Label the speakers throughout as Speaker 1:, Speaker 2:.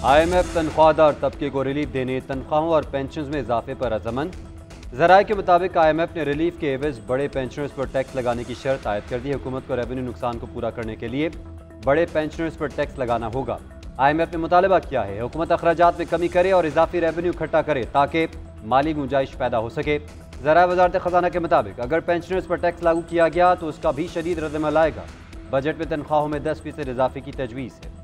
Speaker 1: IMF तनख्वाहदार तबके को relief देने, तनख्वाहों और पेंशन में इजाफे पर रजामंद। ज़राए के मुताबिक IMF ने रिलीफ के एवज बड़े पेंशनर्स पर टैक्स लगाने की शर्त आयद कर दी। हुकूमत को रेवेन्यू नुकसान को पूरा करने के लिए बड़े पेंशनर्स पर टैक्स लगाना होगा। IMF ने मुतालबा किया है हुकूमत अखराजात में कमी करे और इजाफी रेवेन्यू इकट्ठा करे ताकि माली गुंजाइश पैदा हो सके। ज़राए वजारत खजाना के मुताबिक अगर पेंशनर्स पर टैक्स लागू किया गया तो उसका भी शदीद रद्दअमल आएगा। बजट में तनख्वाहों में 10% इजाफे की तजवीज़ है।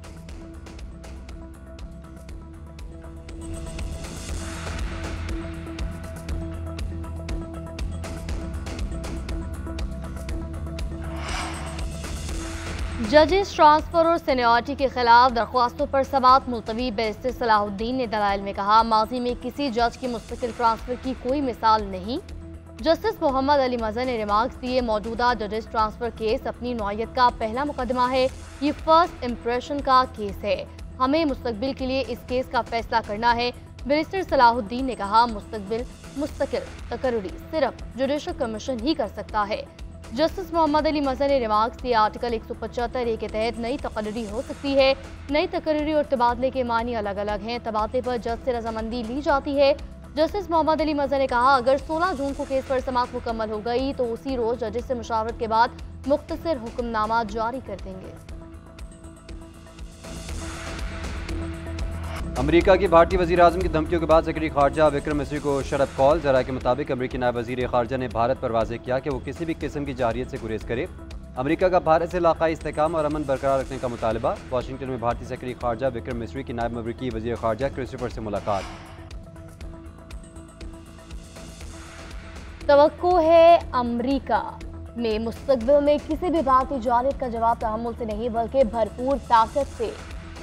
Speaker 2: जजेस ट्रांसफर और सीनियरिटी के खिलाफ दरख्वास्तों पर समाअत मुलतवी। बैरिस्टर सलाहुद्दीन ने दलाइल में कहा, माजी में किसी जज की मुस्तकिल ट्रांसफर की कोई मिसाल नहीं। जस्टिस मोहम्मद अली मजहर ने रिमार्क्स दिए, मौजूदा जजेस ट्रांसफर केस अपनी नौयत का पहला मुकदमा है। ये फर्स्ट इम्प्रेशन का केस है। हमें मुस्तकबिल के लिए इस केस का फैसला करना है। बैरिस्टर सलाहुद्दीन ने कहा, मुस्तकिल तकर्री सिर्फ जुडिशल कमीशन ही कर सकता है। जस्टिस मोहम्मद अली मजहर ने रिमार्क्स दिए, आर्टिकल 175 के तहत नई तकर्री हो सकती है। नई तकर्री और तबादले के मानी अलग अलग हैं। तबादले पर जज से रजामंदी ली जाती है। जस्टिस मोहम्मद अली मजहर ने कहा, अगर 16 जून को केस पर समाअत मुकम्मल हो गई तो उसी रोज जजेस से मुशावरत के बाद मुख्तसर हुक्मनामा जारी कर देंगे।
Speaker 1: अमरीका की भारतीय वज़ीर आज़म की धमकियों के बाद सेक्रेटरी खारजा विक्रम मिस्री को शरत कॉल। ज़राए के मुताबिक अमरीकी नायब वज़ीर खारजा ने भारत पर वाज़ेह किया कि वो किसी भी किस्म की जारियत से गुरेज करे। अमरीका का भारत से इलाक़ाई इस्तेहकाम और अमन बरकरार रखने का मुतालबा। वाशिंगटन में भारतीय सेक्रेटरी खारजा विक्रम मिस्री की नायब अमरीकी वज़ीर खारजा क्रिस्टोफर से मुलाकात।
Speaker 2: तवक्को है अमरीका में मुस्तकबिल में किसी भी भारतीय जानिब का जवाब तहम्मुल से नहीं बल्कि भरपूर ताकत से।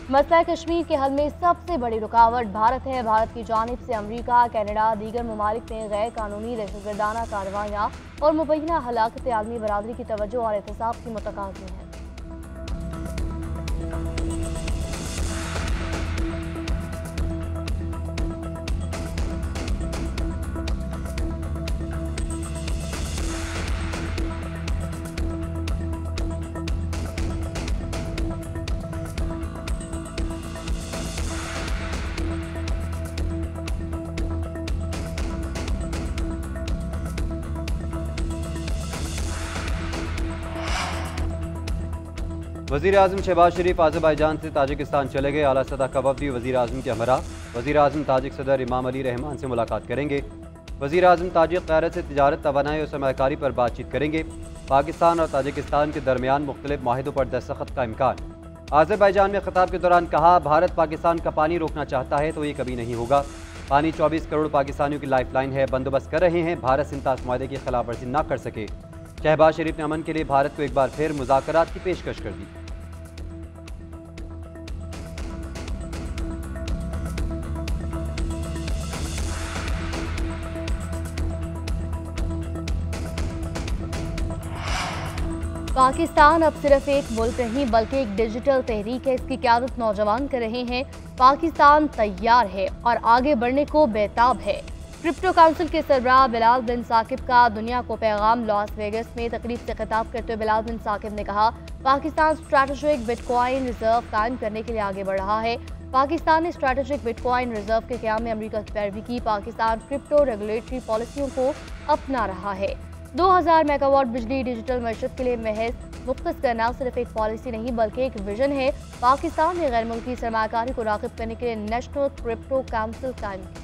Speaker 2: मसला कश्मीर के हल में सबसे बड़ी रुकावट भारत है। भारत की जानिब से अमरीका, कनाडा, दीगर ममालिक ने गैर कानूनी दहशतगर्दाना कार्रवाइयाँ और मुबैना हलाकत आलमी बरादरी की तवज्जो और एहतसाब की मुतकाज़ी है।
Speaker 1: वज़ीर आज़म शहबाज शरीफ अज़रबैजान से ताजिकिस्तान चले गए। आला सतह का वफ़द वज़ीर आज़म के हमरा। वज़ीर आज़म ताजिक सदर इमाम अली रहमान से मुलाकात करेंगे। वज़ीर आज़म ताजिक क़यादत से तिजारत, तवानाई और सरमायाकारी पर बातचीत करेंगे। पाकिस्तान और ताजिकिस्तान के दरमियान मुख्तलिफ माहिदों पर दस्तखत का इम्कान। अज़रबैजान में खिताब के दौरान कहा, भारत पाकिस्तान का पानी रोकना चाहता है तो ये कभी नहीं होगा। पानी 24 करोड़ पाकिस्तानियों की लाइफ लाइन है। बंदोबस्त कर रहे हैं भारत सिंतास माहदे की खिलाफ वर्जी न कर सके। शहबाज शरीफ ने अमन के लिए भारत को एक बार फिर मुज़ाकरात की पेशकश कर दी।
Speaker 2: पाकिस्तान अब सिर्फ एक मुल्क नहीं बल्कि एक डिजिटल तहरीक है। इसकी क़यादत नौजवान कर रहे हैं। पाकिस्तान तैयार है और आगे बढ़ने को बेताब है। क्रिप्टो काउंसिल के सरबराह बिलाल बिन साकिब का दुनिया को पैगाम। लॉस वेगस में तकरीब से खिताब करते हुए बिलाल बिन साकिब ने कहा, पाकिस्तान स्ट्रैटेजिक बिटकॉइन रिजर्व कायम करने के लिए आगे बढ़ रहा है। पाकिस्तान ने स्ट्रैटेजिक बिटकॉइन रिजर्व के क़याम में अमेरिका की पैरवी की। पाकिस्तान क्रिप्टो रेगुलेटरी पॉलिसियों को अपना रहा है। 2000 मेगावाट बिजली डिजिटल मईशत के लिए महज मुख्तस करना सिर्फ एक पॉलिसी नहीं बल्कि एक विजन है। पाकिस्तान ने गैर मुल्की सरमायाकारी को राग़िब करने के लिए नेशनल क्रिप्टो काउंसिल कायम की।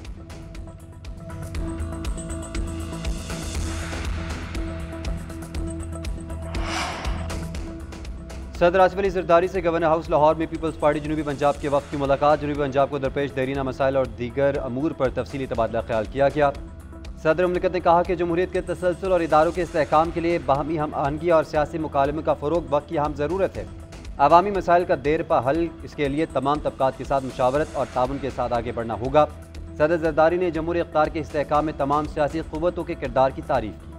Speaker 1: सदर आसिफ अली जरदारी से गवर्नर हाउस लाहौर में पीपल्स पार्टी जनूबी पंजाब के वफ़द की मुलाकात। जनूबी पंजाब को दरपेश देरीना मसाइल और दीगर अमूर पर तफसीली तबादला ख्याल किया गया। सदर मुमलिकत ने कहा कि जमहूरियत के तसलसल और इदारों के इस्तेहकाम के लिए बाहमी हम आहंगी और सियासी मुकालमे का फ़रोग़ वक्त की अहम ज़रूरत है। अवामी मसाइल का देर पा हल, इसके लिए तमाम तबकात के साथ मुशावरत और ताउन के साथ आगे बढ़ना होगा। सदर जरदारी ने जमहूरी इख्तियार के इस्तेहकाम में तमाम सियासी क़ुव्वतों के किरदार की तारीफ़ की।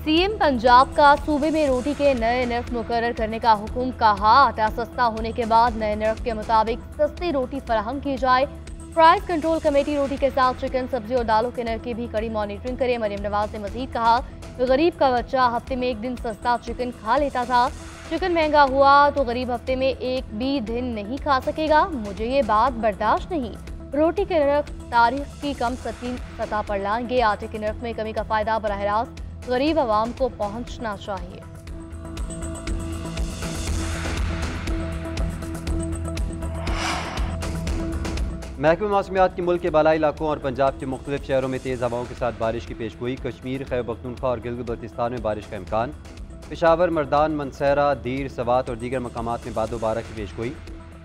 Speaker 2: सीएम पंजाब का सूबे में रोटी के नए नर्ख मुकर्रर करने का हुक्म। कहा, आटा सस्ता होने के बाद नए नर्ख के मुताबिक सस्ती रोटी फराहम की जाए। प्राइस कंट्रोल कमेटी रोटी के साथ चिकन, सब्जी और दालों के नर्क की भी कड़ी मॉनिटरिंग करे। मरियम नवाज ने मजीद कहा, गरीब का बच्चा हफ्ते में एक दिन सस्ता चिकन खा लेता था, चिकन महंगा हुआ तो गरीब हफ्ते में एक भी दिन नहीं खा सकेगा। मुझे ये बात बर्दाश्त नहीं। रोटी के नर्क तारीख की कम सतह पर लाएंगे। आटे के नर्क में कमी का फायदा बराह रास्त गरीब आवाम को पहुंचना चाहिए।
Speaker 1: महकमे मौसमियात की मुल्क के बालाई इलाकों और पंजाब के मुख्तलिफ शहरों में तेज़ हवाओं के साथ बारिश की पेशगोई। कश्मीर, खैबर पख्तूनख्वा और गिलगित बल्तिस्तान में बारिश का इम्कान। पेशावर, मर्दान, मनसेरा, दीर, सवात और दीगर मकामात में बादोबारा की पेशगोई।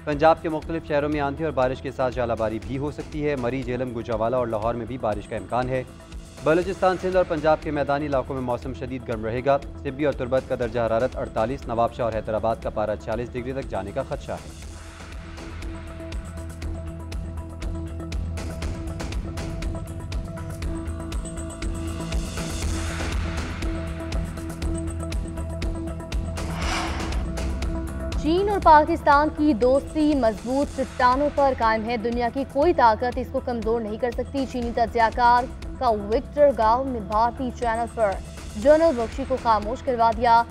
Speaker 1: पंजाब के मुख्तलिफ शहरों में आंधी और बारिश के साथ झालाबारी भी हो सकती है। मरी, झेलम, गुजरावाला और लाहौर में भी बारिश का इम्कान है। बलूचिस्तान, सिंध और पंजाब के मैदानी इलाकों में मौसम शदीद गर्म रहेगा। सिब्बी और तुरबत का दर्जा हरारत 48, नवाबशाह और हैदराबाद का पारा 46 डिग्री तक जाने का खदशा है।
Speaker 2: चीन और पाकिस्तान की दोस्ती मजबूत चट्टानों पर कायम है। दुनिया की कोई ताकत इसको कमजोर नहीं कर सकती। चीनी तज्जियाकार का विक्टर गाओ ने भारतीय चैनल पर जनरल बख्शी को खामोश करवा दिया।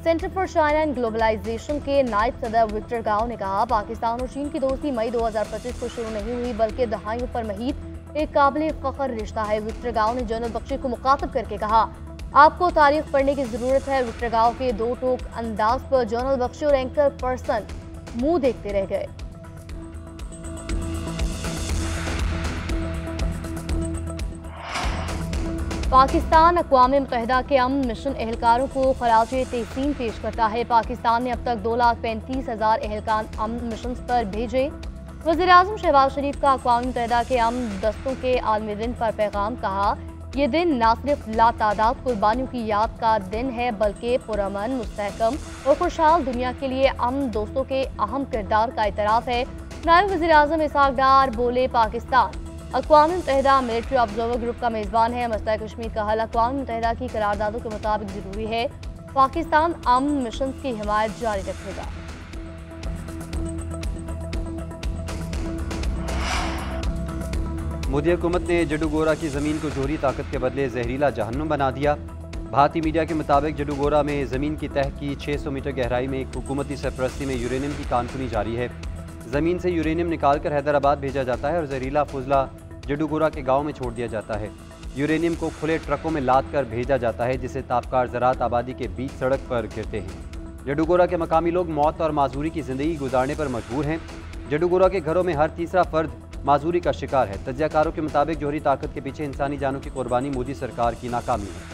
Speaker 2: Center for China and Globalization के नायब सदर विक्टर गाओ ने कहा, पाकिस्तान और चीन की दोस्ती मई 2025 को शुरू नहीं हुई बल्कि दहाइयों पर महीद एक काबिल फख्र रिश्ता है। विक्टर गाओ ने जनरल बख्शी को मुखातब करके कहा, आपको तारीख पढ़ने की जरूरत है। विक्टर गाओ के दो टोक अंदाज पर जनरल बख्शी और एंकर पर्सन मुंह देखते रह गए। पाकिस्तान अक़वाम मुत्तहिदा के अमन मिशन एहलकारों को खराजे तहसीन पेश करता है। पाकिस्तान ने अब तक 2,35,000 एहलकार अमन मिशन पर भेजे। वज़ीर आज़म शहबाज शरीफ का अक़वाम मुत्तहिदा के अमन दस्तों के आलमी दिन पर पैगाम। कहा, ये दिन न सिर्फ लातादाद कुर्बानियों की याद का दिन है बल्कि पुरअमन, मुस्तहकम और खुशहाल दुनिया के लिए अमन दोस्तों के अहम किरदार का इतराफ़ है। नायब वज़ीर आज़म इसहाक डार बोले, पाकिस्तान अक़वाम मुत्तहिदा मिलिट्री ऑब्जर्वर ग्रुप का मेज़बान है। मसला कश्मीर का हल अक़वाम मुत्तहिदा की करारदादों के मुताबिक ज़रूरी है। पाकिस्तान अमन मिशन की हिमायत जारी रखेगा।
Speaker 1: मोदी हुकूमत ने जडूगोरा की ज़मीन को जोहरी ताकत के बदले जहरीला जहन्नुम बना दिया। भारतीय मीडिया के मुताबिक जडूगोरा में ज़मीन की तह की 600 मीटर गहराई में एक हुकूमती सरपरस्ती में यूरेनियम की कानकुनी जारी है। ज़मीन से यूरेनियम निकालकर हैदराबाद भेजा जाता है और जहरीला फुजला जडूगोरा के गाँव में छोड़ दिया जाता है। यूरेनियम को खुले ट्रकों में लाद कर भेजा जाता है, जिसे ताबकार ज़राअत आबादी के बीच सड़क पर गिरते हैं। जडूगोरा के मकामी लोग मौत और माजूरी की ज़िंदगी गुजारने पर मजबूर हैं। जडूगोरा के घरों में हर तीसरा फर्द माजूरी का शिकार है। तज्जियाकारों के मुताबिक जोहरी ताकत के पीछे इंसानी जानों की कुर्बानी मोदी सरकार की नाकामी है।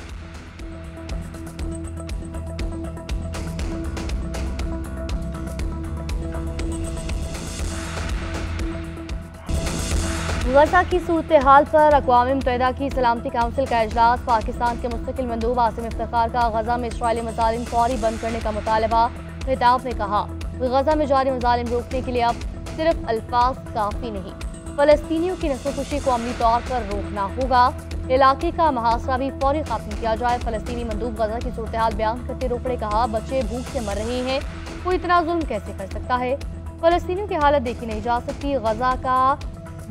Speaker 2: गजा की सूरत हाल पर अक़वाम मुत्तहिदा की सलामती काउंसिल का इजलास। पाकिस्तान के मुस्तकिल मंदूब आसिम इफ्तिखार का गजा में इसराइली मज़ालिम फौरी बंद करने का मुतालबा। खिताब ने कहा, गजा में जारी मज़ालिम रोकने के लिए अब सिर्फ अल्फाज काफ़ी नहीं, फ़लस्तीनियों की नस्लकुशी को अमली तौर पर रोकना होगा। इलाके का मुहासरा भी फौरी खत्म किया जाए। फ़लस्तीनी मंदूब गजा की सूरत हाल बयान करते रोकड़े कहा, बच्चे भूख से मर रहे हैं, कोई इतना जुल्म कैसे कर सकता है। फ़लस्तीनियों की हालत देखी नहीं जा सकती। गजा का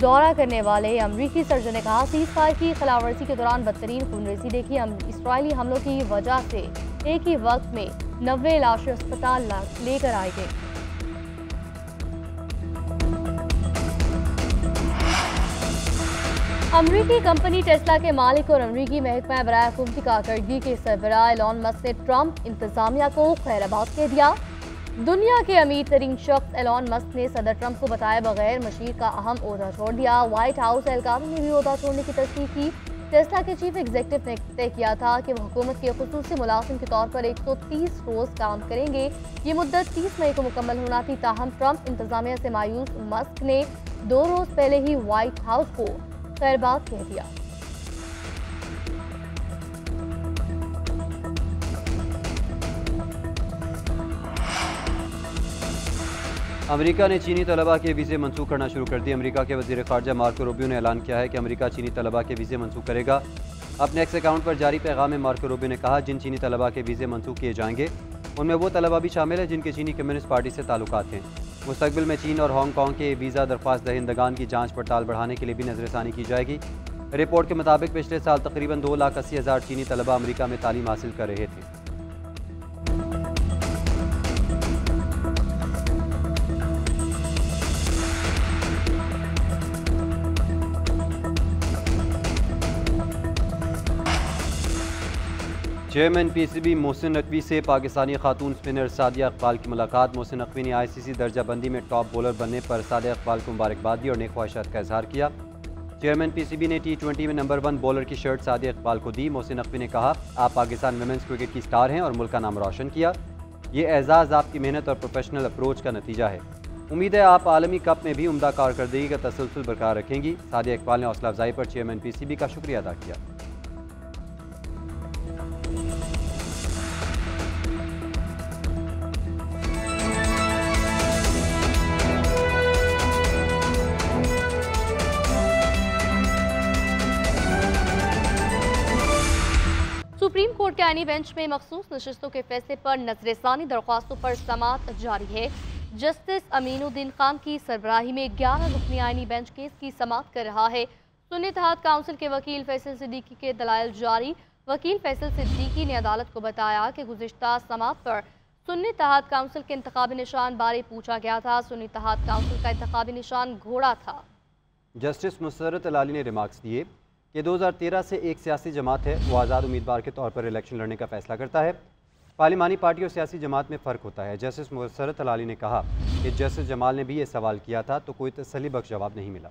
Speaker 2: दौरा करने वाले अमरीकी सर्जन ने कहा, सीज़ फायर की खिलाफवर्जी के दौरान बदतरीन खूनरेज़ी देखी। इसराइली हमलों की वजह से एक ही वक्त में 90 लाशें अस्पताल लेकर आई गई। अमरीकी कंपनी टेस्ला के मालिक और अमरीकी महकमा बराए हुकूमती कारकर्दगी के सरबराह एलॉन मस्क ने ट्रंप इंतजामिया को खैराबाद कह दिया। दुनिया के अमीर तरीन शख्स एलॉन मस्क ने सदर ट्रंप को बताए बगैर मशीर का अहम ओहदा छोड़ दिया। व्हाइट हाउस एहलकारों ने भी ओहदा छोड़ने की तस्दीक की। टेस्ला के चीफ एग्जीक्यूटिव ने तय किया था कि वह हुकूमत के खुसूसी मुलाजिम के तौर पर 130 रोज काम करेंगे। ये मुद्दत 30 मई को मुकम्मल होना थी, ताहम ट्रंप इंतजामिया से मायूस मस्क ने 2 रोज पहले ही व्हाइट हाउस को खैरबाद कह दिया।
Speaker 1: अमेरिका ने चीनी तलबा के वीज़े मनसूख करना शुरू कर दिए। अमेरिका के वज़ीर ख़ारजा मार्को रूबियो ने ऐलान किया है कि अमेरिका चीनी तलबा के वीज़े मनसूख करेगा। अपने एक्स अकाउंट पर जारी पैगाम में मार्को रूबियो ने कहा, जिन चीनी तलबा के वीज़े मनसूख किए जाएंगे उनमें वो तलबा भी शामिल है जिनके चीनी कम्युनिस्ट पार्टी से ताल्लुकात हैं। मुस्तकबिल में चीन और हांगकॉन्ग के वीज़ा दरख्वास्त दहिंदगान की जांच पड़ताल बढ़ाने के लिए भी नजरसानी की जाएगी। रिपोर्ट के मुताबिक पिछले साल तकरीबन 2,80,000 चीनी तलबा अमेरिका में तालीम हासिल कर रहे थे। चेयरमैन पीसीबी मोहसिन नकवी से पाकिस्तानी खातून स्पिनर सादिया इकबाल की मुलाकात। मोहसिन नकवी ने आईसीसी दर्जा बंदी में टॉप बॉलर बनने पर सादिया इकबाल को मुबारकबाद दी और नेक ख्वाहिशात का इजहार किया। चेयरमैन पीसीबी ने T20 में नंबर 1 बॉलर की शर्ट सादिया इकबाल को दी। मोहसिन नकवी ने कहा, आप पाकिस्तान वुमेन्स क्रिकेट की स्टार हैं और मुल्क का नाम रोशन किया। ये एजाज़ आपकी मेहनत और प्रोफेशनल अप्रोच का नतीजा है। उम्मीद है आप आलमी कप में भी उम्दा कारकर्दगी का तसलसल बरकरार रखेंगी। सादिया इकबाल ने हौसला अफजाई पर चेयरमैन पीसीबी का शुक्रिया अदा किया।
Speaker 2: सुप्रीम कोर्ट के आईनी बेंच में मखसूस नशिस्तों के फैसले पर नजरसानी दरख्वास्तों पर समाअत जारी है। जस्टिस अमीनुद्दीन खान की सरबराही में 11 रुकनी आईनी बेंच केस की समाअत कर रहा है। सुन्नी इत्तेहाद काउंसिल के वकील फैसल सिद्दीकी के दलाइल जारी। वकील फैसल सिद्दीकी ने अदालत को बताया कि गुज़िश्ता समाअत पर सुन्नी इत्तेहाद काउंसिल के इंतखाबी निशान बारे पूछा गया था। सुन्नी इत्तेहाद काउंसिल का इंतखाबी निशान घोड़ा था।
Speaker 1: जस्टिस मुसर्रत अलाली ने रिमार्क्स दिए कि 2013 से एक सियासी जमात है, वो आज़ाद उम्मीदवार के तौर पर इलेक्शन लड़ने का फैसला करता है। पार्लिमानी पार्टी और सियासी जमात में फ़र्क होता है। जस्टिस मुसर्रत अलाली ने कहा कि जस्टिस जमाल ने भी ये सवाल किया था तो कोई तसल्ली बख्श जवाब नहीं मिला।